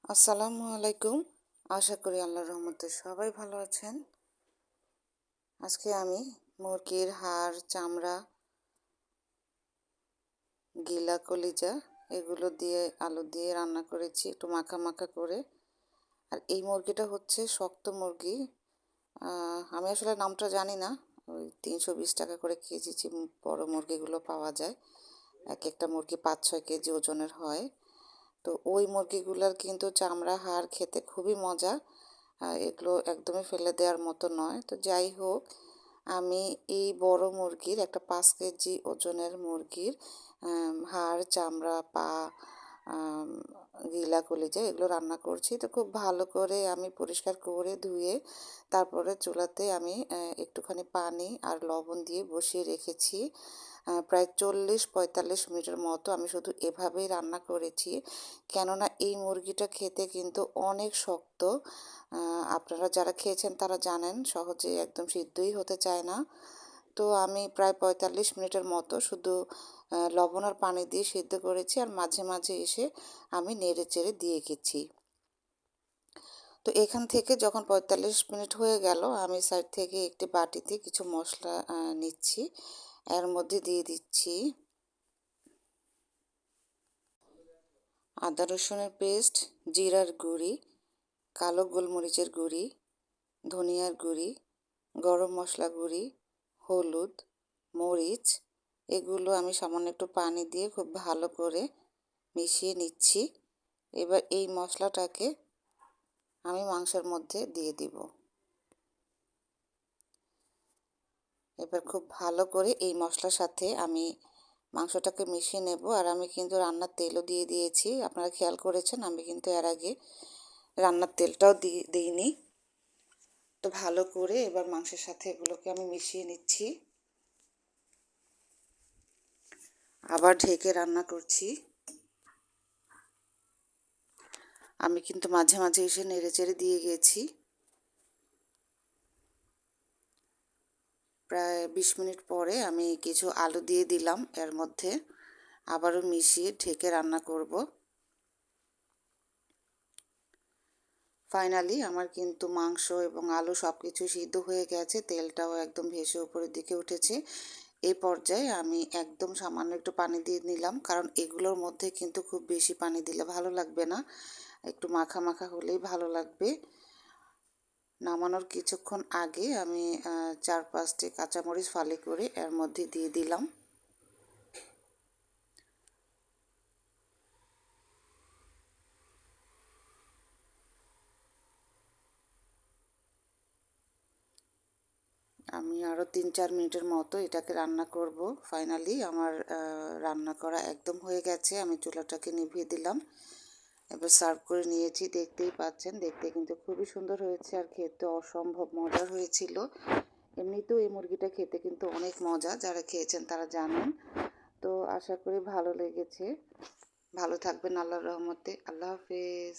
আসসালামু আলাইকুম। আশা করি আল্লাহর রহমতে সবাই ভালো আছেন। আজকে আমি মুরগির হাড়, চামড়া, গিলা, কলিজা এগুলো দিয়ে আলু দিয়ে রান্না করেছি একটু মাখা মাখা করে। আর এই মুরগিটা হচ্ছে শক্ত মুরগি। আমি আসলে নামটা জানি না। ওই 320 টাকা করে কেজি যে বড় মুরগিগুলো পাওয়া যায়। এক একটা মুরগি 5-6 কেজি ওজনের হয়। তো ওই মুরগিগুলোর কিন্তু চামড়া, হাড় খেতে খুবই মজা। এগুলো একদমই ফেলে দেওয়ার মতো নয়। তো যাই হোক, আমি এই বড় মুরগির একটা 5 কেজি ওজনের মুরগির হাড়, চামড়া, পা, গিলা, কলিজা এগুলো রান্না করছি। তো খুব ভালো করে আমি পরিষ্কার করে ধুয়ে তারপরে চুলাতে আমি একটুখানি পানি আর লবণ দিয়ে বসিয়ে রেখেছি। প্রায় 40-45 মিনিটের মতো আমি শুধু এভাবেই রান্না করেছি। কেননা এই মুরগিটা খেতে কিন্তু অনেক শক্ত। আপনারা যারা খেয়েছেন তারা জানেন সহজে একদম সিদ্ধই হতে চায় না। তো আমি প্রায় 45 মিনিটের মতো শুধু লবণ আর পানি দিয়ে সিদ্ধ করেছি, আর মাঝে মাঝে এসে আমি নেড়ে চেড়ে দিয়ে গেছি। তো এখান থেকে যখন 45 মিনিট হয়ে গেল, আমি সাইড থেকে একটি বাটিতে কিছু মশলা নিচ্ছি। এর মধ্যে দিয়ে দিচ্ছি আদা রসুনের পেস্ট, জিরার গুঁড়ি, কালো গোলমরিচের গুঁড়ি, ধনিয়ার গুঁড়ি, গরম মশলা গুঁড়ি, হলুদ, মরিচ এগুলো আমি সামান্য একটু পানি দিয়ে খুব ভালো করে মিশিয়ে নিচ্ছি। এবার এই মশলাটাকে আমি মাংসের মধ্যে দিয়ে দিব। এবার খুব ভালো করে এই মশলার সাথে আমি মাংসটাকে মিশিয়ে নেব। আর আমি কিন্তু রান্নার তেলও দিয়ে দিয়েছি। আপনারা খেয়াল করেছেন আমি কিন্তু এর আগে রান্নার তেলটাও দিইনি। তো ভালো করে এবার মাংসের সাথে এগুলোকে আমি মিশিয়ে নিচ্ছি। আবার ঢেকে রান্না করছি। আমি কিন্তু মাঝে মাঝে এসে নেড়ে চেড়ে দিয়ে গেছি। প্রায় 20 মিনিট পরে আমি কিছু আলু দিয়ে দিলাম এর মধ্যে। আবারও মিশিয়ে ঢেকে রান্না করব। ফাইনালি আমার কিন্তু মাংস এবং আলু সব কিছু সিদ্ধ হয়ে গেছে, তেলটাও একদম ভেসে উপরের দিকে উঠেছে। এই পর্যায়ে আমি একদম সামান্য একটু পানি দিয়ে নিলাম, কারণ এগুলোর মধ্যে কিন্তু খুব বেশি পানি দিলে ভালো লাগবে না, একটু মাখা মাখা হলেই ভালো লাগবে। নামানোর কিছুক্ষণ আগে আমি 4-5টি কাঁচামরিচ ফালি করে এর মধ্যে দিয়ে দিলাম। আমি আরও 3-4 মিনিটের মতো এটাকে রান্না করব। ফাইনালি আমার রান্না করা একদম হয়ে গেছে। আমি চুলাটাকে নিভিয়ে দিলাম। এবার সার্ভ করে নিয়েছি। দেখতেই পাচ্ছেন, দেখতে কিন্তু খুবই সুন্দর হয়েছে আর খেতে অসম্ভব মজার হয়েছিল। এমনিতেও এই মুরগিটা খেতে কিন্তু অনেক মজা, যারা খেয়েছেন তারা জানেন। তো আশা করি ভালো লেগেছে। ভালো থাকবেন আল্লাহর রহমতে। আল্লাহ হাফেজ।